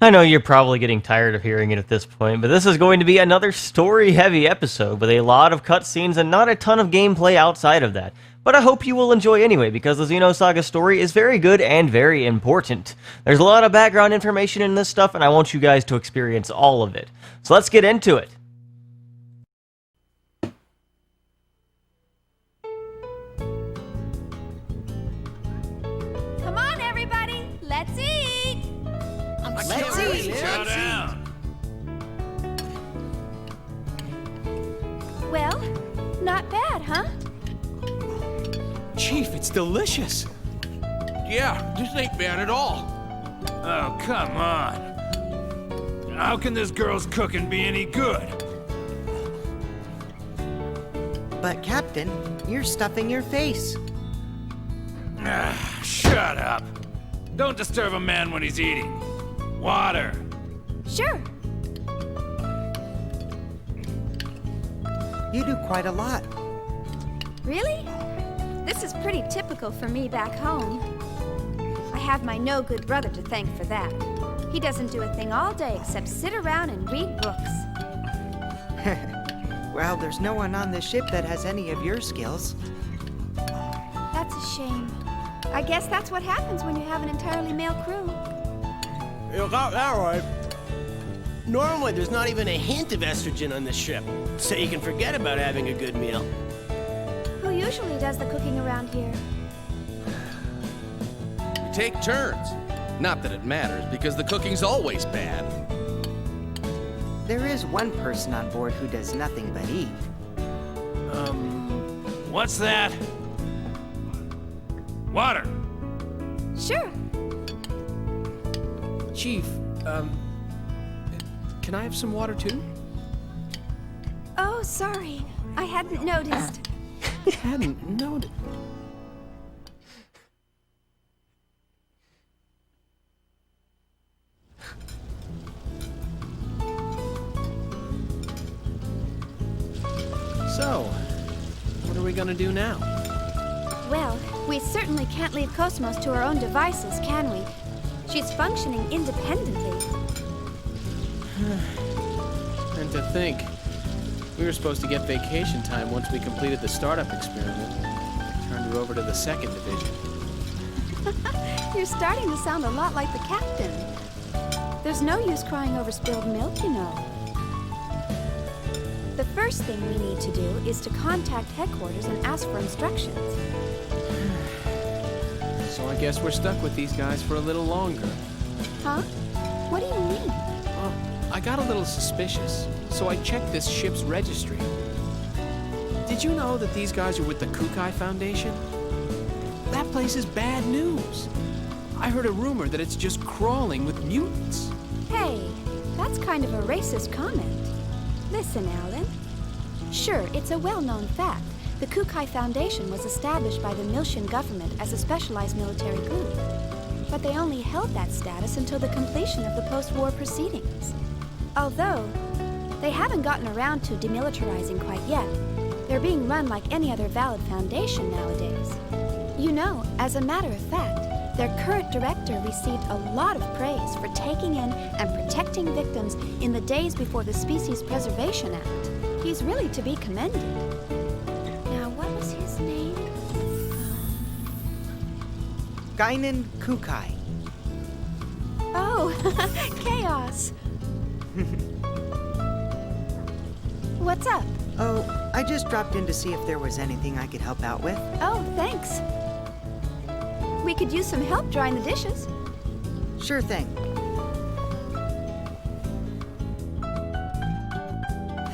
I know you're probably getting tired of hearing it at this point, but this is going to be another story-heavy episode with a lot of cutscenes and not a ton of gameplay outside of that. But I hope you will enjoy anyway, because the Xenosaga story is very good and very important. There's a lot of background information in this stuff, and I want you guys to experience all of it. So let's get into it. Come on, everybody! Let's eat! Let's eat! Chow down! Well, not bad, huh? Chief, it's delicious. Yeah, this ain't bad at all. Oh, come on. How can this girl's cooking be any good? But Captain, you're stuffing your face. Shut up. Don't disturb a man when he's eating. Water. Sure. You do quite a lot. Really? This is pretty typical for me back home. I have my no-good brother to thank for that. He doesn't do a thing all day except sit around and read books. Well, there's no one on this ship that has any of your skills. That's a shame. I guess that's what happens when you have an entirely male crew. You got that right. Normally, there's not even a hint of estrogen on this ship, so you can forget about having a good meal. Who usually does the cooking around here? We take turns. Not that it matters, because the cooking's always bad. There is one person on board who does nothing but eat. What's that? Water. Sure. Chief, can I have some water too? Oh, sorry. I hadn't noticed. Hadn't noted. So, what are we gonna do now? Well, we certainly can't leave KOS-MOS to our own devices, can we? She's functioning independently. And to think, we were supposed to get vacation time once we completed the startup experiment. Turned her over to the second division. You're starting to sound a lot like the captain. There's no use crying over spilled milk, you know. The first thing we need to do is to contact headquarters and ask for instructions. So I guess we're stuck with these guys for a little longer. Huh? What do you mean? Well, I got a little suspicious, so I checked this ship's registry. Did you know that these guys are with the Kukai Foundation? That place is bad news. I heard a rumor that it's just crawling with mutants. Hey, that's kind of a racist comment. Listen, Alan. Sure, it's a well-known fact. The Kukai Foundation was established by the Milshan government as a specialized military group. But they only held that status until the completion of the post-war proceedings. Although, they haven't gotten around to demilitarizing quite yet. They're being run like any other valid foundation nowadays. You know, as a matter of fact, their current director received a lot of praise for taking in and protecting victims in the days before the Species Preservation Act. He's really to be commended. Now, what was his name? Guinan Kukai. Oh, Chaos. What's up? Oh, I just dropped in to see if there was anything I could help out with. Oh, thanks. We could use some help drying the dishes. Sure thing.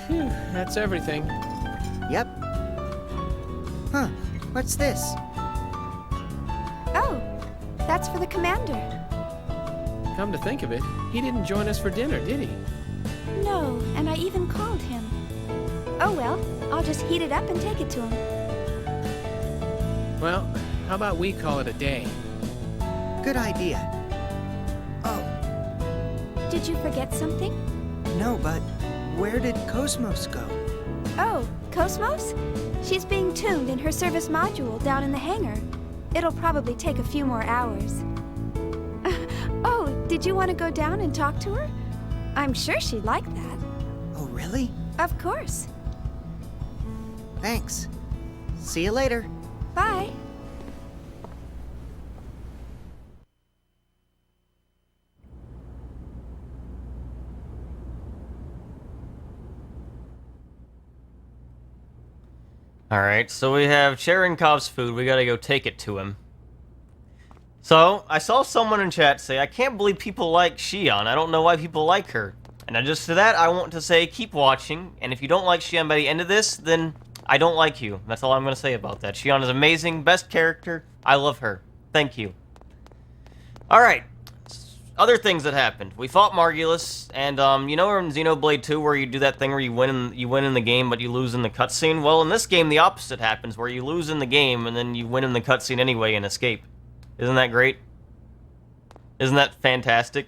Phew, that's everything. Yep. Huh, what's this? Oh, that's for the commander. Come to think of it, he didn't join us for dinner, did he? No, and I even called him. Oh well, I'll just heat it up and take it to him. Well, how about we call it a day? Good idea. Oh, Did you forget something? no, but where did KOS-MOS go? Oh, KOS-MOS? She's being tuned in her service module down in the hangar. It'll probably take a few more hours. Oh, Did you want to go down and talk to her? I'm sure she'd like that. Oh, really? Of course. Thanks. See you later. Bye. Alright, so we have Cherenkov's food. We gotta go take it to him. So, I saw someone in chat say, I can't believe people like Shion. I don't know why people like her. And just to that, I want to say, keep watching. And if you don't like Shion by the end of this, then I don't like you. That's all I'm gonna say about that. Shion is amazing. Best character. I love her. Thank you. Alright. Other things that happened. We fought Margulis, and you know in Xenoblade 2 where you do that thing where you win in the game but you lose in the cutscene? Well, in this game the opposite happens, where you lose in the game and then you win in the cutscene anyway and escape. Isn't that great? Isn't that fantastic?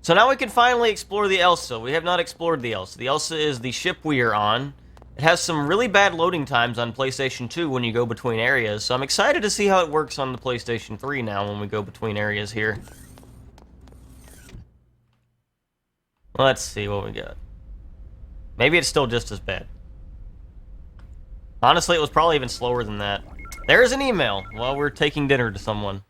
So now we can finally explore the Elsa. We have not explored the Elsa. The Elsa is the ship we are on. It has some really bad loading times on PlayStation 2 when you go between areas, so I'm excited to see how it works on the PlayStation 3 now when we go between areas here. Let's see what we got. Maybe it's still just as bad. Honestly, it was probably even slower than that. There's an email while we're taking dinner to someone.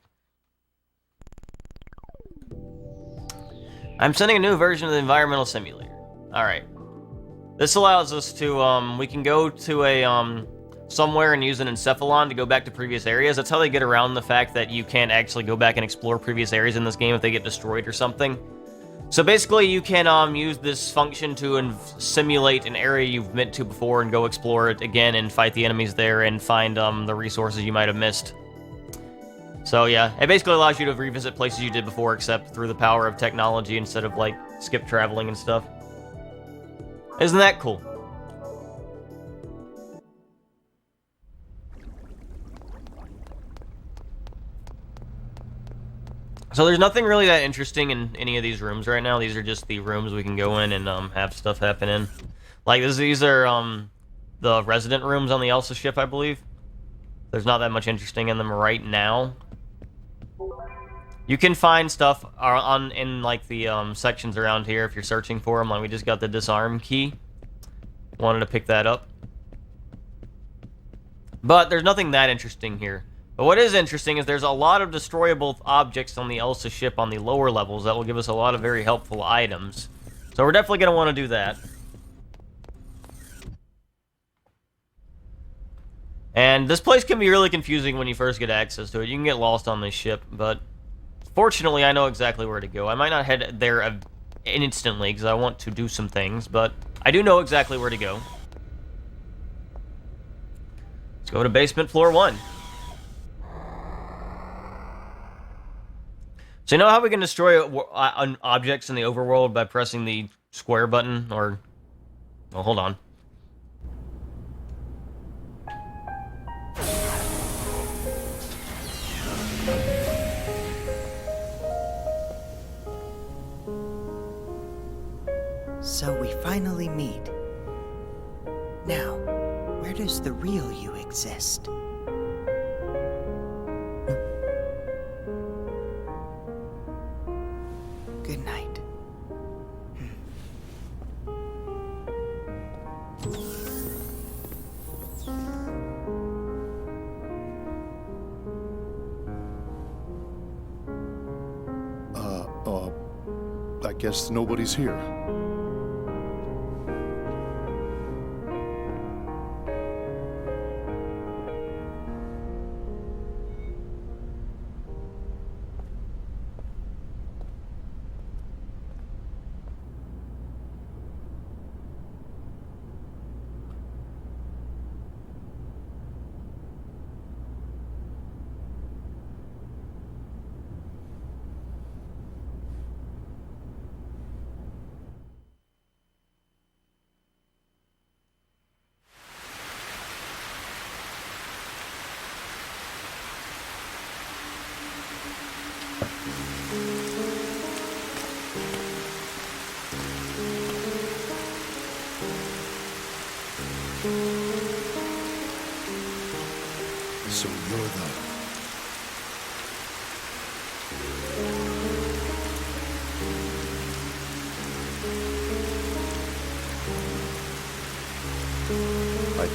I'm sending a new version of the environmental simulator. Alright. This allows us to, we can go to a, somewhere and use an encephalon to go back to previous areas. That's how they get around the fact that you can't actually go back and explore previous areas in this game if they get destroyed or something. So basically, you can use this function to simulate an area you've been to before and go explore it again and fight the enemies there and find the resources you might have missed. So yeah, it basically allows you to revisit places you did before, except through the power of technology instead of like skip traveling and stuff. Isn't that cool? So there's nothing really that interesting in any of these rooms right now. These are just the rooms we can go in and have stuff happen in. Like these are the resident rooms on the Elsa ship, I believe. There's not that much interesting in them right now. You can find stuff in like the sections around here if you're searching for them. Like we just got the disarm key. Wanted to pick that up. But there's nothing that interesting here. But what is interesting is there's a lot of destroyable objects on the Elsa ship on the lower levels that will give us a lot of very helpful items. So we're definitely going to want to do that. And this place can be really confusing when you first get access to it. You can get lost on this ship, but fortunately I know exactly where to go. I might not head there instantly because I want to do some things, but I do know exactly where to go. Let's go to basement floor 1. So you know how we can destroy objects in the overworld by pressing the square button, or... Well, hold on. So we finally meet. Now, where does the real you exist? Good night. I guess nobody's here. So you're the...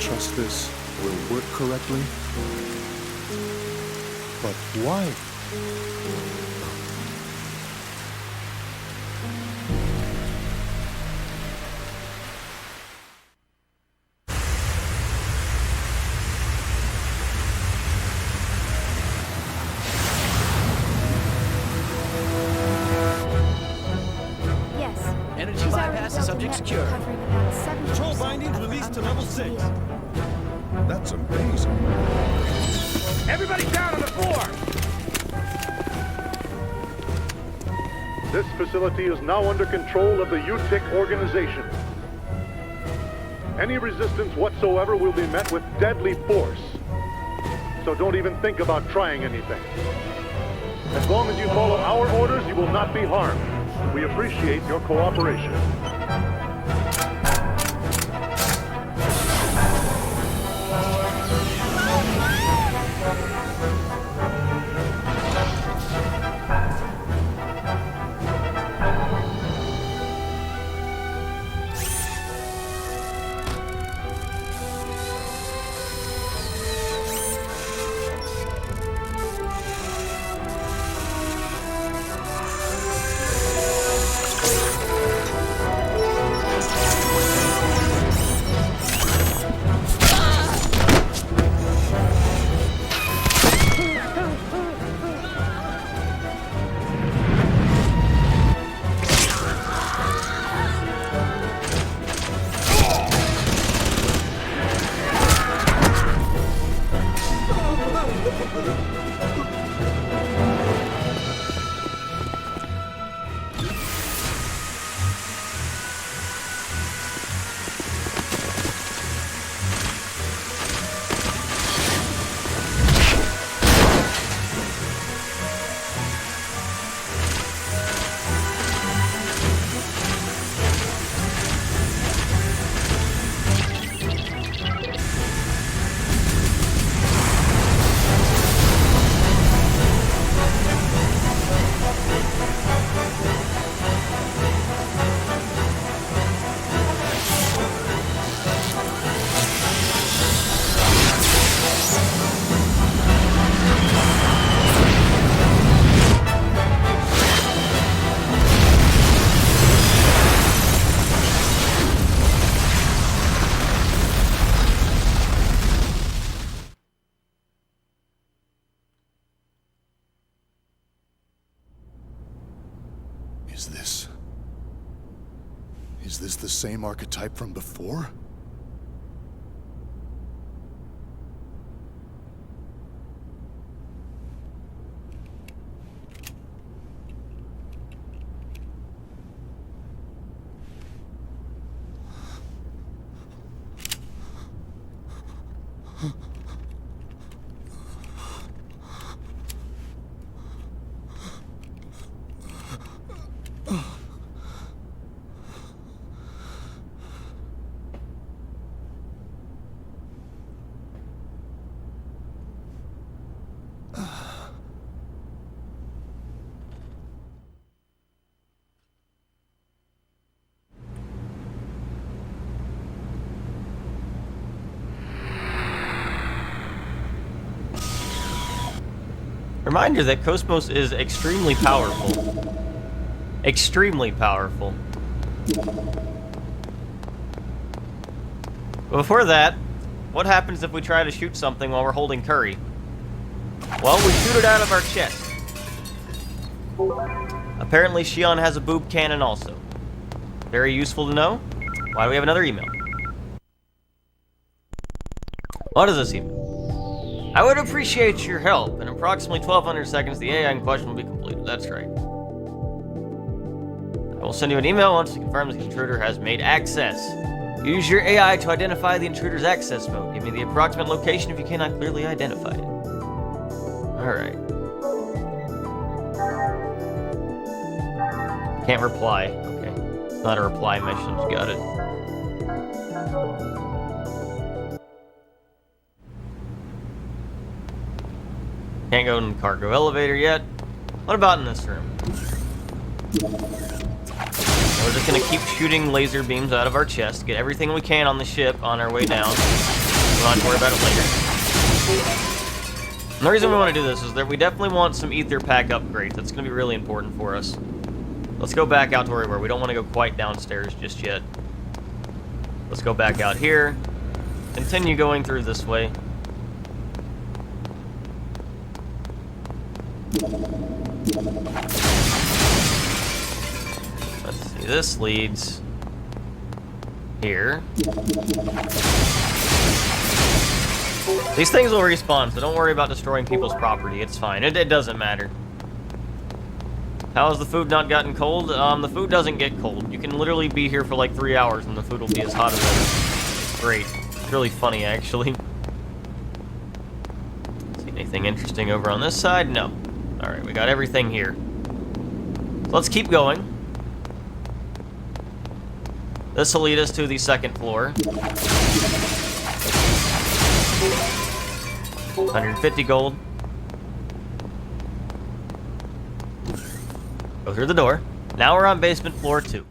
trust this will work correctly. But why? Yes. Energy She's bypass is already built a subject network secure. covering about 70% Control bindings of her released to level unconscious 6. field. That's amazing. Everybody down on the floor! This facility is now under control of the UTIC organization. Any resistance whatsoever will be met with deadly force. So don't even think about trying anything. As long as you follow our orders, you will not be harmed. We appreciate your cooperation. Is this the same archetype from before? Reminder that KO-S-MOS is extremely powerful. Extremely powerful. But before that, what happens if we try to shoot something while we're holding curry? Well, we shoot it out of our chest. Apparently Shion has a boob cannon also. Very useful to know. Why do we have another email? What is this email? I would appreciate your help. In approximately 1,200 seconds, the AI in question will be completed. That's right. I will send you an email once you confirm the intruder has made access. Use your AI to identify the intruder's access mode. Give me the approximate location if you cannot clearly identify it. Alright. Can't reply. Okay. It's not a reply message. Got it. Can't go in the cargo elevator yet. What about in this room? We're just gonna keep shooting laser beams out of our chest, get everything we can on the ship on our way down. We'll have to worry about it later. And the reason we want to do this is that we definitely want some ether pack upgrades. That's going to be really important for us. Let's go back out to where we were. We don't want to go quite downstairs just yet. Let's go back out here. Continue going through this way. Let's see, this leads here. These things will respawn, so don't worry about destroying people's property. It's fine. It doesn't matter. How has the food not gotten cold? The food doesn't get cold. You can literally be here for like 3 hours and the food will be as hot as ever. It's great. It's really funny, actually. See anything interesting over on this side? No. Alright, we got everything here. So let's keep going. This will lead us to the second floor. 150 gold. Go through the door. Now we're on basement floor 2.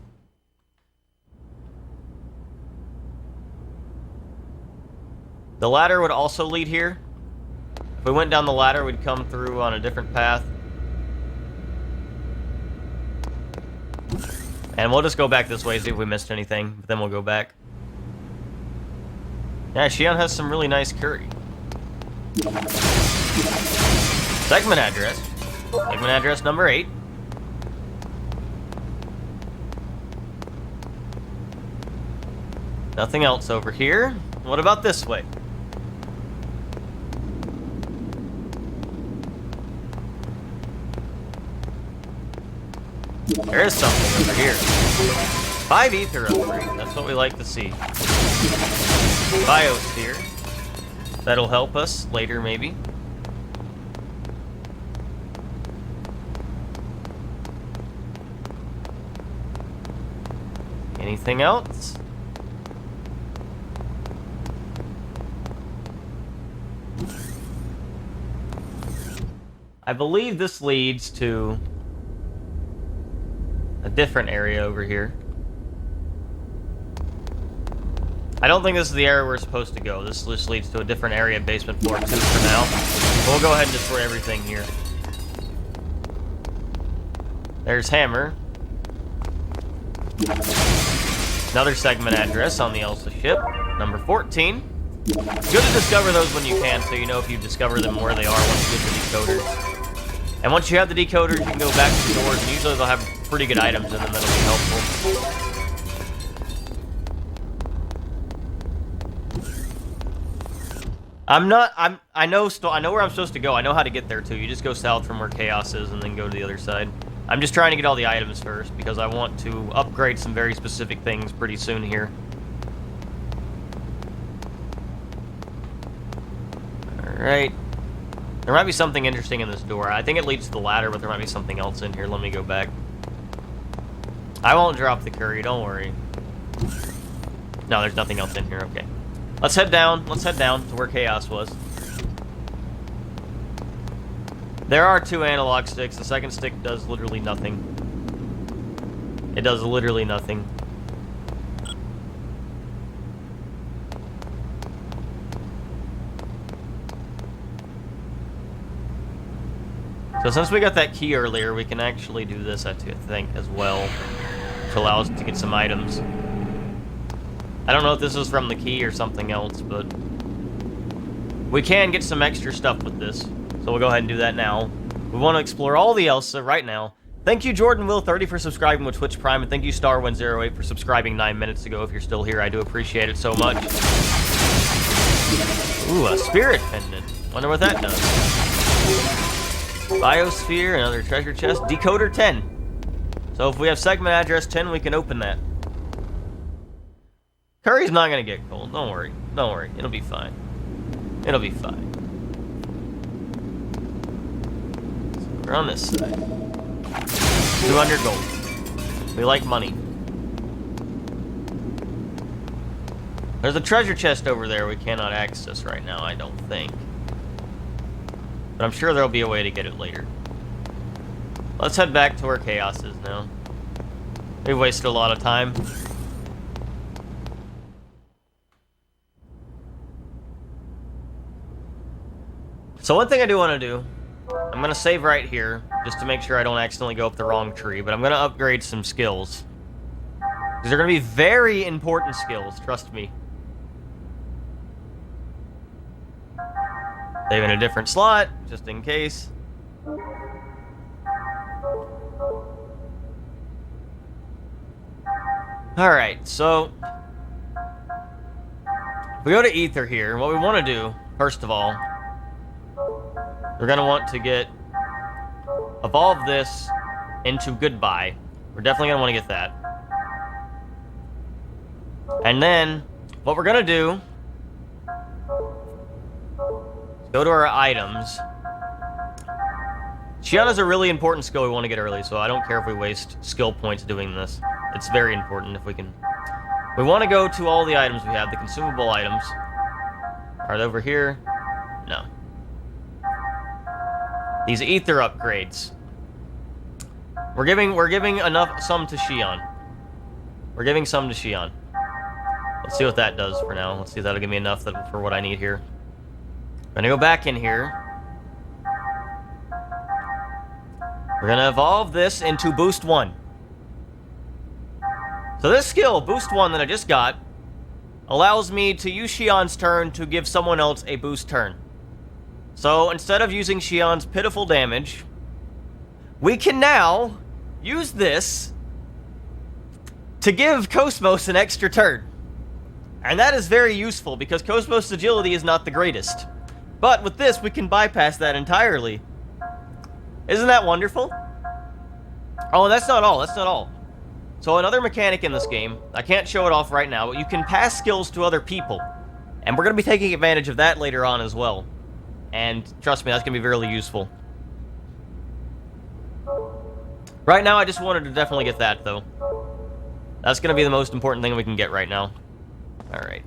The ladder would also lead here. If we went down the ladder, we'd come through on a different path. And we'll just go back this way, see if we missed anything, but then we'll go back. Yeah, Shion has some really nice curry. Segment address. Segment address number 8. Nothing else over here. What about this way? There is something over here. 5 ether upgrade. That's what we like to see. Biosphere. That'll help us later, maybe. Anything else? I believe this leads to a different area over here. I don't think this is the area we're supposed to go. This just leads to a different area, basement floor 2 for now. But we'll go ahead and destroy everything here. There's Hammer. Another segment address on the Elsa ship, number 14. It's good to discover those when you can, so you know if you discover them where they are once you get the decoders. And once you have the decoders, you can go back to the doors, and usually they'll have pretty good items in them that'll be helpful. I know where I'm supposed to go. I know how to get there too. You just go south from where Chaos is and then go to the other side. I'm just trying to get all the items first because I want to upgrade some very specific things pretty soon here. Alright. There might be something interesting in this door. I think it leads to the ladder, but there might be something else in here. Let me go back. I won't drop the curry, don't worry. No, there's nothing else in here. Okay. Let's head down. Let's head down to where Chaos was. There are 2 analog sticks. The second stick does literally nothing. It does literally nothing. So since we got that key earlier, we can actually do this, I think, as well, to allow us to get some items. I don't know if this is from the key or something else, but we can get some extra stuff with this. So we'll go ahead and do that now. We want to explore all the Elsa right now. Thank you, Jordan Will 30 for subscribing with Twitch Prime, and thank you, Star108 for subscribing 9 minutes ago. If you're still here, I do appreciate it so much. Ooh, a spirit pendant. Wonder what that does. Biosphere, another treasure chest. Decoder 10. So if we have segment address 10, we can open that. Curry's not gonna get cold. Don't worry. Don't worry. It'll be fine. It'll be fine. So we're on this side. 200 gold. We like money. There's a treasure chest over there we cannot access right now, I don't think. But I'm sure there'll be a way to get it later. Let's head back to where Chaos is now. We've wasted a lot of time. So one thing I do want to do, I'm going to save right here, just to make sure I don't accidentally go up the wrong tree, but I'm going to upgrade some skills. These are going to be very important skills, trust me. Save in a different slot, just in case. Alright, so... we go to Ether here. What we want to do, first of all, we're going to want to evolve this into Goodbye. We're definitely going to want to get that. And then, what we're going to do is go to our items. Shion is a really important skill we want to get early, so I don't care if we waste skill points doing this. It's very important if we can. We want to go to all the items we have, the consumable items. Are they over here? No. These ether upgrades. We're giving some to Shion. We're giving some to Shion. Let's see what that does for now. Let's see if that'll give me enough for what I need here. I'm gonna go back in here. We're gonna evolve this into Boost 1. So this skill, Boost 1, that I just got, allows me to use Shion's turn to give someone else a boost turn. So instead of using Shion's pitiful damage, we can now use this to give KOS-MOS an extra turn. And that is very useful because KOS-MOS' agility is not the greatest. But with this, we can bypass that entirely. Isn't that wonderful? Oh, that's not all. That's not all. So another mechanic in this game, I can't show it off right now, but you can pass skills to other people. And we're going to be taking advantage of that later on as well. And trust me, that's going to be really useful. Right now, I just wanted to definitely get that, though. That's going to be the most important thing we can get right now. Alright.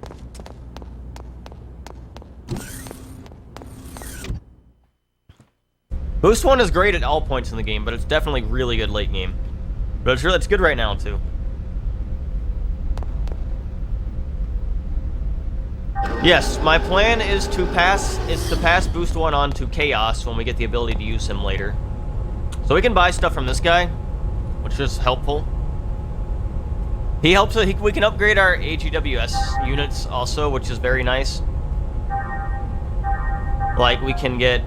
Boost 1 is great at all points in the game, but it's definitely really good late game. But it's good right now, too. Yes, my plan is to pass Boost 1 on to Chaos when we get the ability to use him later. So we can buy stuff from this guy, which is helpful. He helps, we can upgrade our AGWS units also, which is very nice. Like, we can get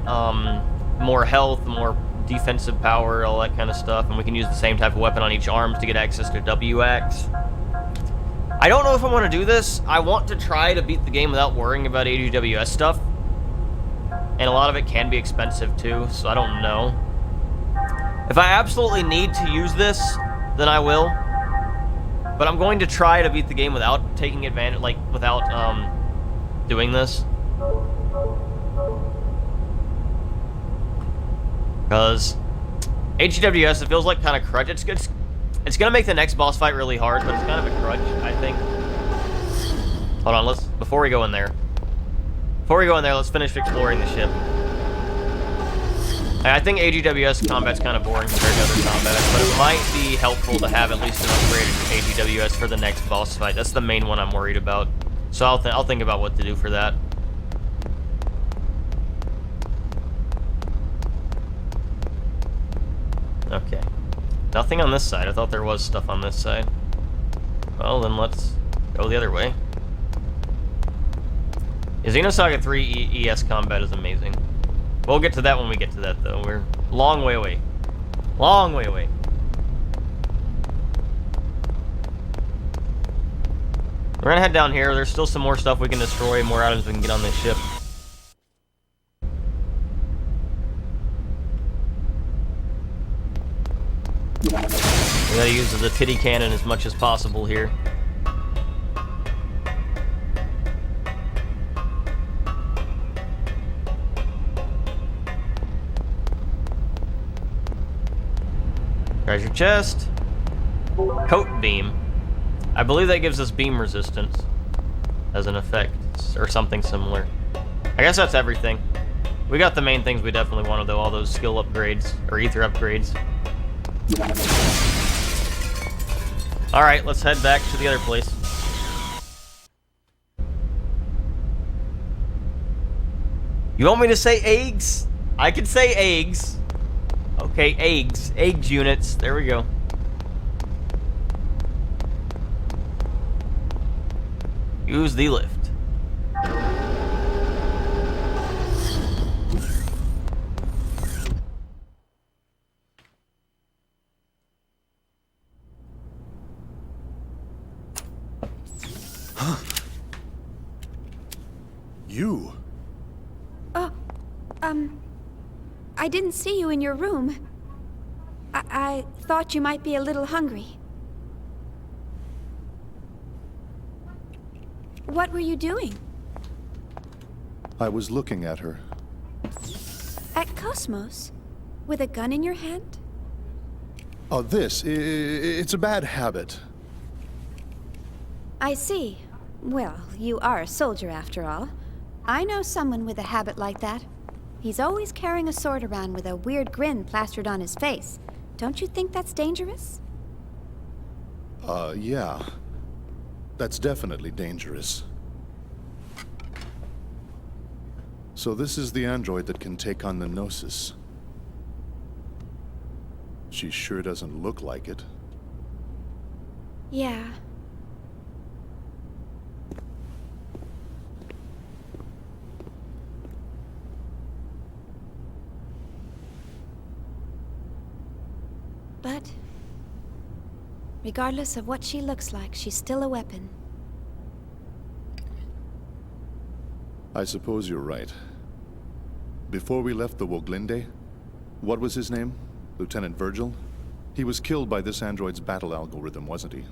more health, more defensive power, all that kind of stuff, and we can use the same type of weapon on each arm to get access to WX. I don't know if I want to do this. I want to try to beat the game without worrying about AGWS stuff. And a lot of it can be expensive too, so I don't know. If I absolutely need to use this, then I will. But I'm going to try to beat the game without taking advantage, like, without, doing this. Because AGWS, it feels like kind of crutch. It's going to make the next boss fight really hard, but it's kind of a crutch, I think. Hold on, before we go in there, let's finish exploring the ship. I think AGWS combat's kind of boring compared to other combat, but it might be helpful to have at least an upgraded AGWS for the next boss fight. That's the main one I'm worried about. So I'll think about what to do for that. Okay. Nothing on this side. I thought there was stuff on this side. Well, then let's go the other way. Xenosaga 3 ES combat is amazing. We'll get to that when we get to that, though. We're a long way away. Long way away. We're gonna head down here. There's still some more stuff we can destroy, more items we can get on this ship. We gotta use the titty cannon as much as possible here. Treasure chest. Coat beam. I believe that gives us beam resistance as an effect, or something similar. I guess that's everything. We got the main things we definitely wanted, though, all those skill upgrades, or ether upgrades. Alright, let's head back to the other place. You want me to say eggs? I can say eggs. Okay, eggs. Eggs units. There we go. Use the lift. You? Oh, I didn't see you in your room. I thought you might be a little hungry. What were you doing? I was looking at her. At KOS-MOS? With a gun in your hand? Oh, it's a bad habit. I see. Well, you are a soldier after all. I know someone with a habit like that. He's always carrying a sword around with a weird grin plastered on his face. Don't you think that's dangerous? Yeah. That's definitely dangerous. So this is the android that can take on the Gnosis. She sure doesn't look like it. Yeah. But regardless of what she looks like, she's still a weapon. I suppose you're right. Before we left the Woglinde, what was his name? Lieutenant Virgil? He was killed by this android's battle algorithm, wasn't he?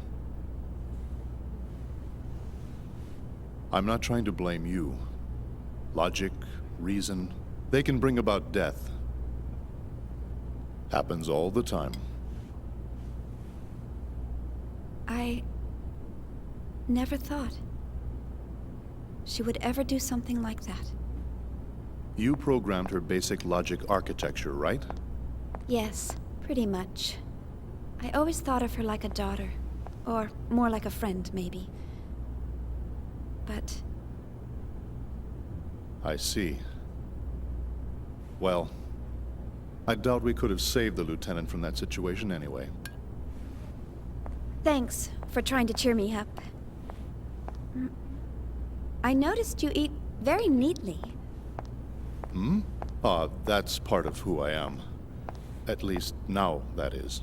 I'm not trying to blame you. Logic, reason, they can bring about death. Happens all the time. I never thought she would ever do something like that. You programmed her basic logic architecture, right? Yes, pretty much. I always thought of her like a daughter. Or more like a friend, maybe. But I see. Well, I doubt we could have saved the lieutenant from that situation anyway. thanks for trying to cheer me up. I noticed you eat very neatly. Hmm? That's part of who I am. At least now, that is.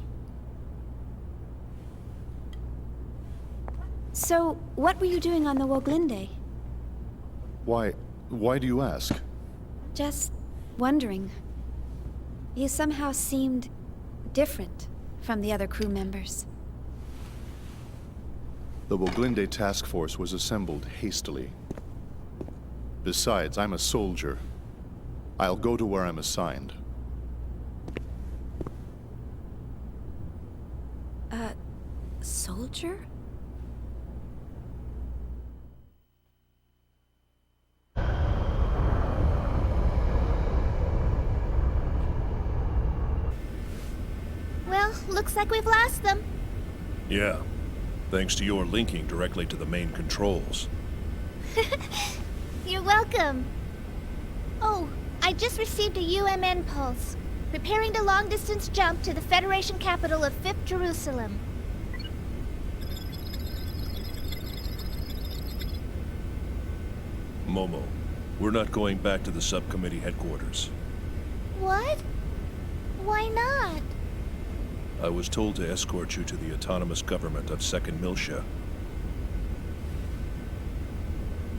So, what were you doing on the Woglinde? Why do you ask? Just wondering. You somehow seemed different from the other crew members. The Woglinde task force was assembled hastily. Besides, I'm a soldier. I'll go to where I'm assigned. Soldier? Well, looks like we've lost them. Yeah. Thanks to your linking directly to the main controls. You're welcome. Oh, I just received a UMN pulse. Preparing the long-distance jump to the Federation capital of 5th Jerusalem. Momo, we're not going back to the subcommittee headquarters. What? Why not? I was told to escort you to the autonomous government of 2nd Milsha.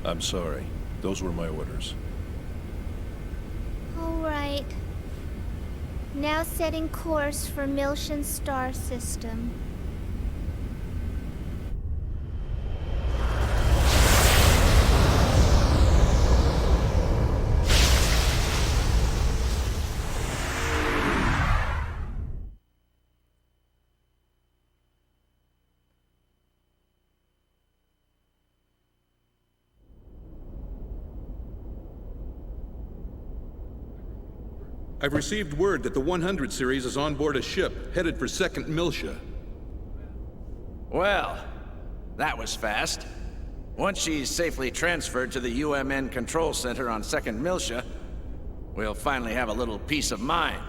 I'm sorry. Those were my orders. All right. Now setting course for Milshan's star system. I've received word that the 100 series is on board a ship headed for 2nd Milsha. Well, that was fast. Once she's safely transferred to the UMN control center on 2nd Milsha, We'll finally have a little peace of mind.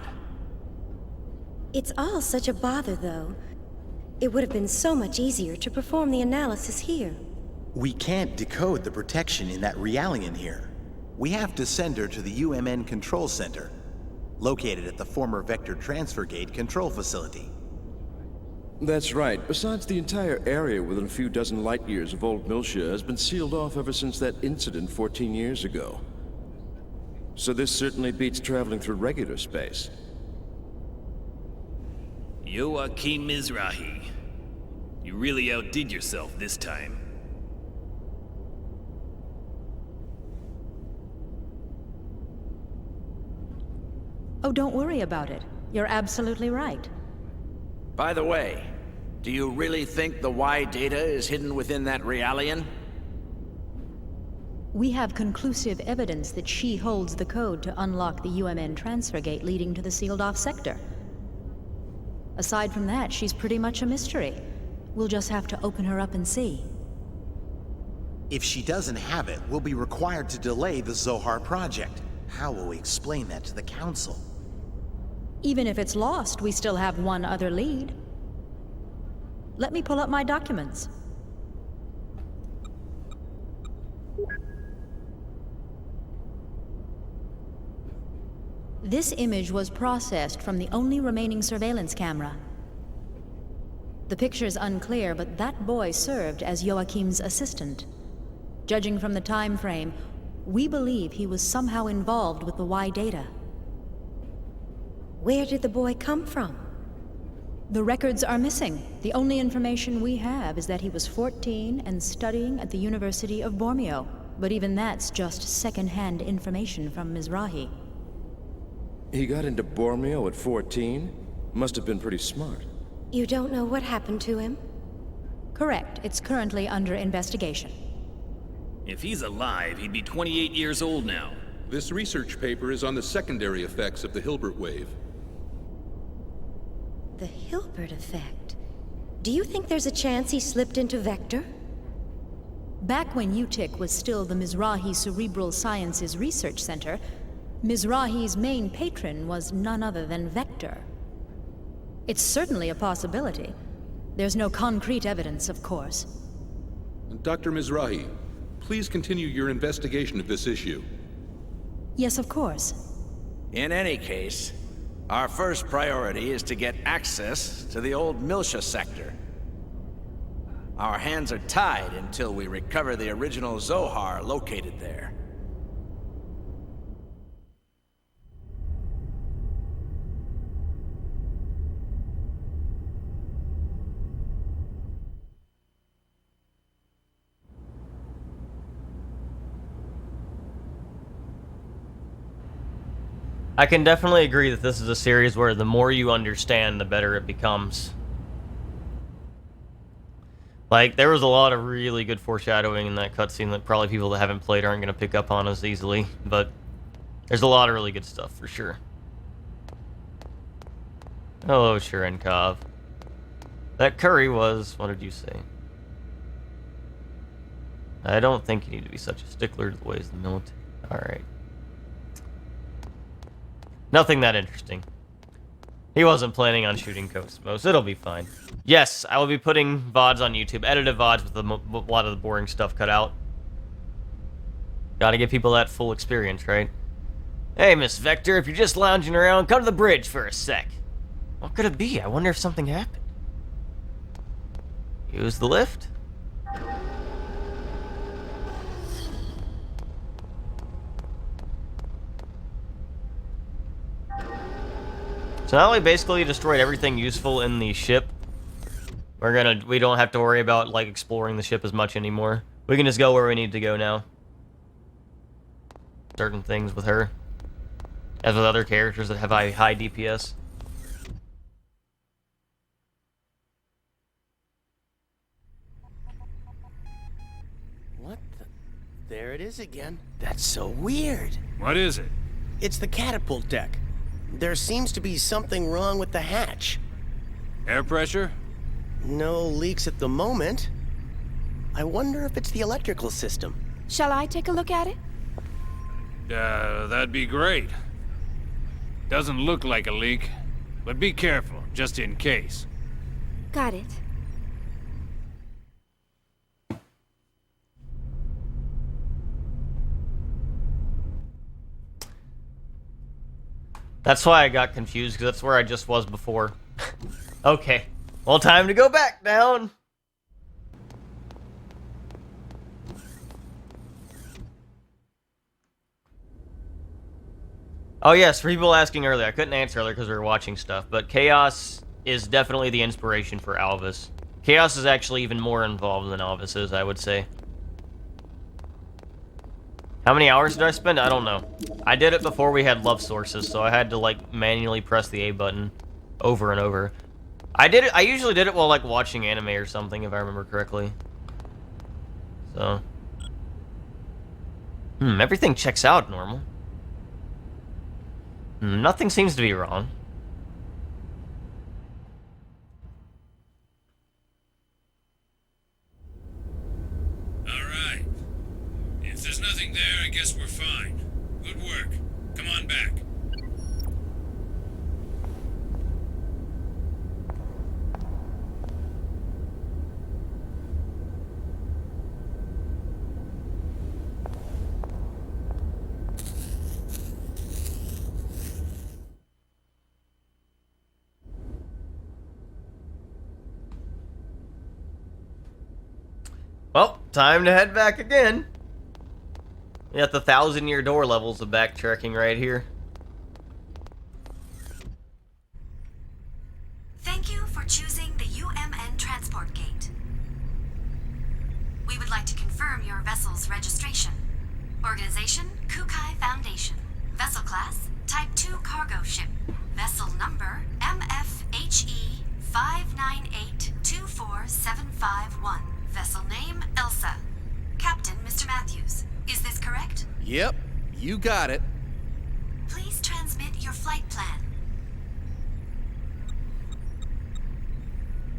It's all such a bother, though. It would have been so much easier to perform the analysis here. We can't decode the protection in that Realian here. We have to send her to the UMN Control Center, located at the former Vector Transfer Gate control facility. That's right. Besides, the entire area within a few dozen light years of old Milsha has been sealed off ever since that incident 14 years ago. So this certainly beats traveling through regular space. Joachim Mizrahi. You really outdid yourself this time. Oh, don't worry about it. You're absolutely right. By the way, do you really think the Y data is hidden within that Realian? We have conclusive evidence that she holds the code to unlock the UMN transfer gate leading to the sealed-off sector. Aside from that, she's pretty much a mystery. We'll just have to open her up and see. If she doesn't have it, we'll be required to delay the Zohar project. How will we explain that to the Council? Even if it's lost, we still have one other lead. Let me pull up my documents. This image was processed from the only remaining surveillance camera. The picture's unclear, but that boy served as Joachim's assistant. Judging from the time frame, we believe he was somehow involved with the Y data. Where did the boy come from? The records are missing. The only information we have is that he was 14 and studying at the University of Bormio. But even that's just second-hand information from Mizrahi. He got into Bormio at 14? Must have been pretty smart. You don't know what happened to him? Correct. It's currently under investigation. If he's alive, he'd be 28 years old now. This research paper is on the secondary effects of the Hilbert wave. The Hilbert effect? Do you think there's a chance he slipped into Vector? Back when UTIC was still the Mizrahi Cerebral Sciences Research Center, Mizrahi's main patron was none other than Vector. It's certainly a possibility. There's no concrete evidence, of course. Dr. Mizrahi, please continue your investigation of this issue. Yes, of course. In any case, our first priority is to get access to the old Milsha sector. Our hands are tied until we recover the original Zohar located there. I can definitely agree that this is a series where the more you understand, the better it becomes. Like, there was a lot of really good foreshadowing in that cutscene that probably people that haven't played aren't going to pick up on as easily, but there's a lot of really good stuff, for sure. Hello, Shirenkov. That curry was... what did you say? I don't think you need to be such a stickler to the ways of the military. Alright. Nothing that interesting. He wasn't planning on shooting KOS-MOS. It'll be fine. Yes, I will be putting VODs on YouTube. Edited VODs with a lot of the boring stuff cut out. Gotta give people that full experience, right? Hey, Miss Vector, if you're just lounging around, come to the bridge for a sec. What could it be? I wonder if something happened. Use the lift? So now we basically destroyed everything useful in the ship. We don't have to worry about, like, exploring the ship as much anymore. We can just go where we need to go now. Certain things with her. As with other characters that have high DPS. What the... There it is again. That's so weird. What is it? It's the catapult deck. There seems to be something wrong with the hatch. Air pressure? No leaks at the moment. I wonder if it's the electrical system. Shall I take a look at it? That'd be great. Doesn't look like a leak, but be careful, just in case. Got it. That's why I got confused, because that's where I just was before. Okay. Well, time to go back down. Oh yes, for people asking earlier, I couldn't answer earlier because we were watching stuff, but Chaos is definitely the inspiration for Alvis. Chaos is actually even more involved than Alvis is, I would say. How many hours did I spend? I don't know. I did it before we had love sources, so I had to, like, manually press the A button over and over. I usually did it while, like, watching anime or something, if I remember correctly. So. Everything checks out normal. Nothing seems to be wrong. Alright. If there's nothing there, I guess we're fine. Good work. Come on back. Well, time to head back again. We got the 1,000-year door levels of backtracking right here. Thank you for choosing the UMN transport gate. We would like to confirm your vessel's registration. Organization, Kukai Foundation. Vessel class, Type 2 cargo ship. Vessel number, MFHE 598-24751. Vessel name, Elsa. Captain, Mr. Matthews. Is this correct? Yep, you got it. Please transmit your flight plan.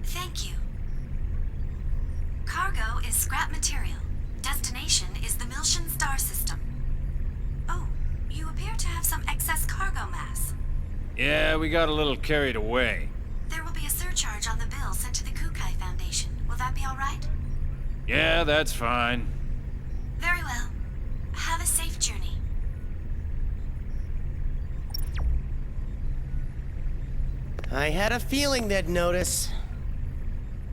Thank you. Cargo is scrap material. Destination is the Milshan star system. Oh, you appear to have some excess cargo mass. Yeah, we got a little carried away. There will be a surcharge on the bill sent to the Kukai Foundation. Will that be all right? Yeah, that's fine. Very well. Have a safe journey. I had a feeling they'd notice.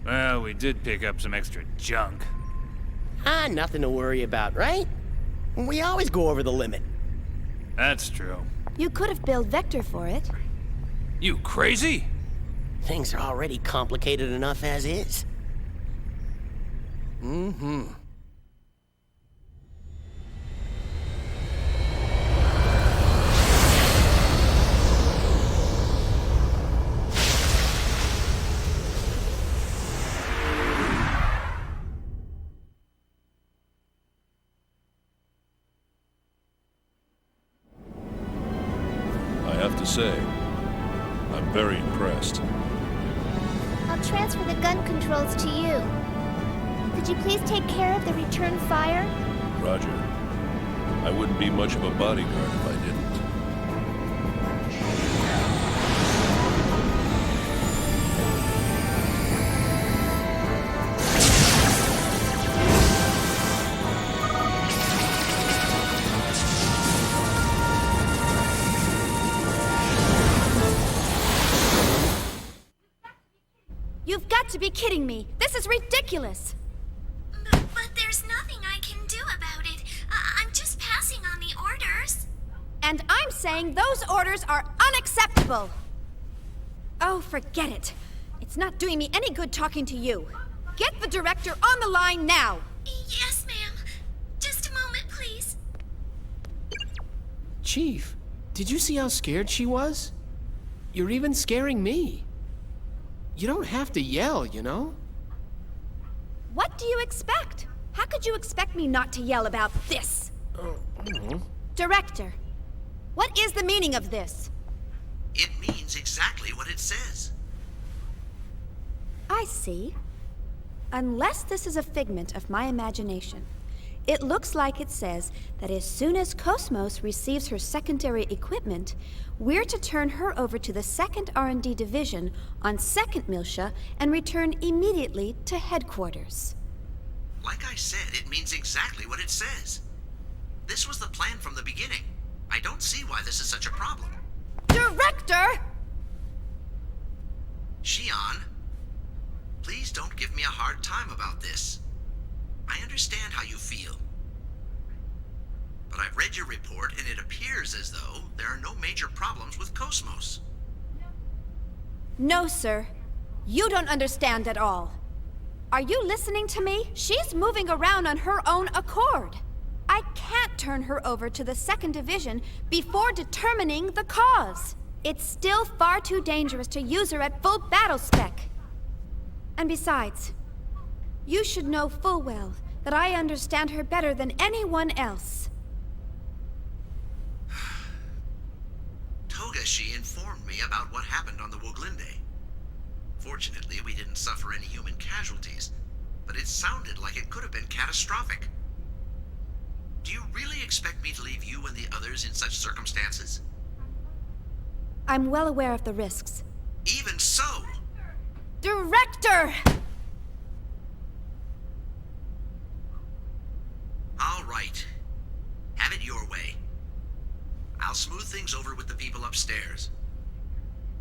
Well, we did pick up some extra junk. Nothing to worry about, right? We always go over the limit. That's true. You could have billed Vector for it. You crazy? Things are already complicated enough as is. Mm-hmm. I have to say, I'm very impressed. I'll transfer the gun controls to you. Could you please take care of the return fire? Roger. I wouldn't be much of a bodyguard if I didn't. You've got to be kidding me. This is ridiculous. But there's nothing I can do about it. I'm just passing on the orders. And I'm saying those orders are unacceptable. Oh, forget it. It's not doing me any good talking to you. Get the director on the line now. Yes, ma'am. Just a moment, please. Chief, did you see how scared she was? You're even scaring me. You don't have to yell, you know? What do you expect? How could you expect me not to yell about this? Director, what is the meaning of this? It means exactly what it says. I see. Unless this is a figment of my imagination, It looks like it says that as soon as KOS-MOS receives her secondary equipment, we're to turn her over to the 2nd R&D Division on 2nd Milsha and return immediately to headquarters. Like I said, it means exactly what it says. This was the plan from the beginning. I don't see why this is such a problem. Director! Shion, please don't give me a hard time about this. I understand how you feel. But I've read your report, and it appears as though there are no major problems with KOS-MOS. No, sir. You don't understand at all. Are you listening to me? She's moving around on her own accord. I can't turn her over to the 2nd Division before determining the cause. It's still far too dangerous to use her at full battle spec. And besides, you should know full well that I understand her better than anyone else. Togashi informed me about what happened on the Woglinde. Fortunately, we didn't suffer any human casualties, but it sounded like it could have been catastrophic. Do you really expect me to leave you and the others in such circumstances? I'm well aware of the risks. Even so! Director! All right. Have it your way. I'll smooth things over with the people upstairs.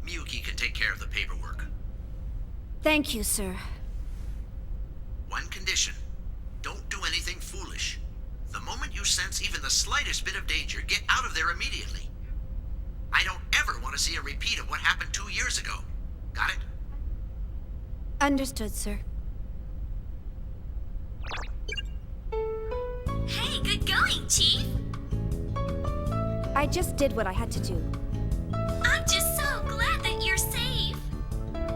Miyuki can take care of the paperwork. Thank you, sir. One condition. Don't do anything foolish. The moment you sense even the slightest bit of danger, get out of there immediately. I don't ever want to see a repeat of what happened 2 years ago. Got it? Understood, sir. Hey, good going, Chief! I just did what I had to do. I'm just so glad that you're safe.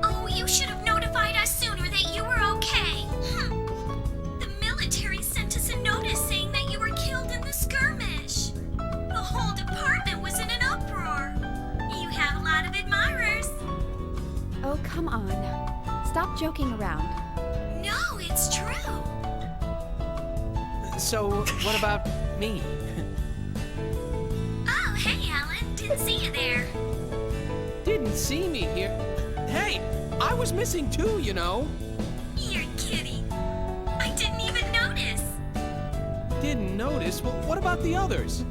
Oh, you should have notified us sooner that you were okay. The military sent us a notice saying that you were killed in the skirmish. The whole department was in an uproar. You have a lot of admirers. Oh, come on. Stop joking around. No, it's true. So, what about me? Oh, hey, Alan. Didn't see you there. Didn't see me here? Hey, I was missing too, you know. You're kidding. I didn't even notice. Didn't notice? Well, what about the others?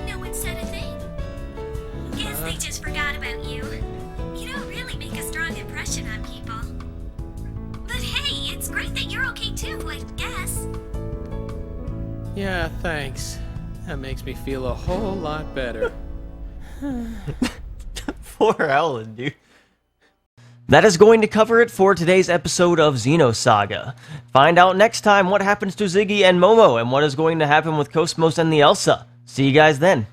No one said a thing. Guess they just forgot about you. You don't really make a strong impression on people. But hey, it's great that you're okay too, I guess. Yeah, thanks. That makes me feel a whole lot better. Poor Alan, dude. That is going to cover it for today's episode of Xenosaga. Find out next time what happens to Ziggy and Momo and what is going to happen with KOS-MOS and the Elsa. See you guys then.